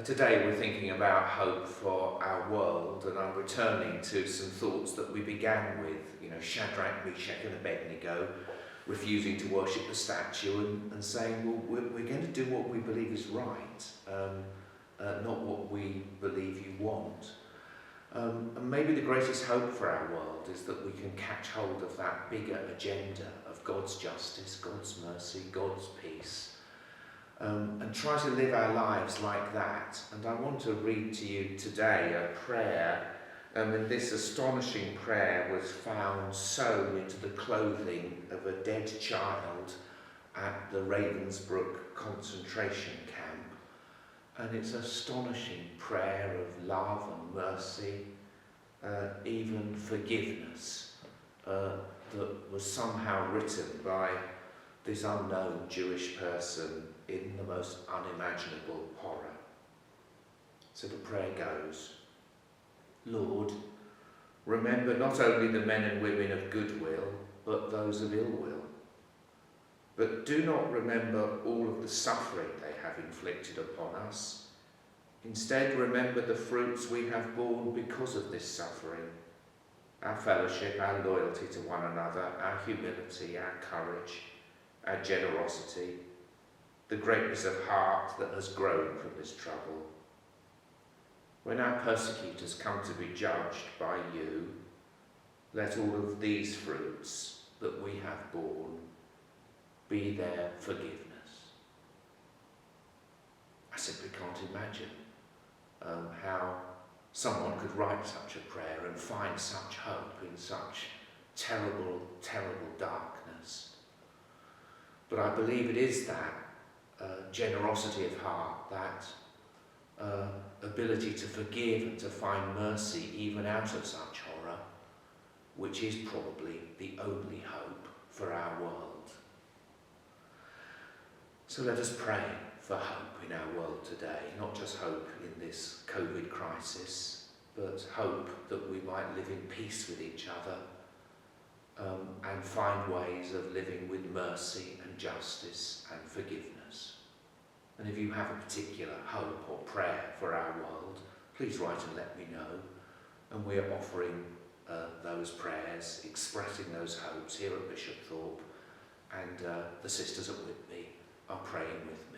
Today we're thinking about hope for our world, and I'm returning to some thoughts that we began with, Shadrach, Meshach and Abednego refusing to worship the statue and saying, well, we're going to do what we believe is right, not what we believe you want. And maybe the greatest hope for our world is that we can catch hold of that bigger agenda of God's justice, God's mercy, God's peace, and try to live our lives like that. And I want to read to you today a prayer, and this astonishing prayer was found sewn into the clothing of a dead child at the Ravensbruck concentration camp. And it's an astonishing prayer of love and mercy, even forgiveness, that was somehow written by this unknown Jewish person in the most unimaginable horror. So the prayer goes, Lord, remember not only the men and women of goodwill, but those of ill will. But do not remember all of the suffering they have inflicted upon us. Instead, remember the fruits we have borne because of this suffering, our fellowship, our loyalty to one another, our humility, our courage, our generosity, the greatness of heart that has grown from this trouble. When our persecutors come to be judged by you, let all of these fruits that we have borne be their forgiveness. I simply can't imagine how someone could write such a prayer and find such hope in such terrible, terrible darkness. But I believe it is that generosity of heart, that ability to forgive and to find mercy even out of such horror, which is probably the only hope for our world. So let us pray for hope in our world today, not just hope in this COVID crisis, but hope that we might live in peace with each other, and find ways of living with mercy and justice and forgiveness. And if you have a particular hope or prayer for our world, please write and let me know. And we are offering those prayers, expressing those hopes here at Bishopthorpe, and the sisters at Whitby are praying with me.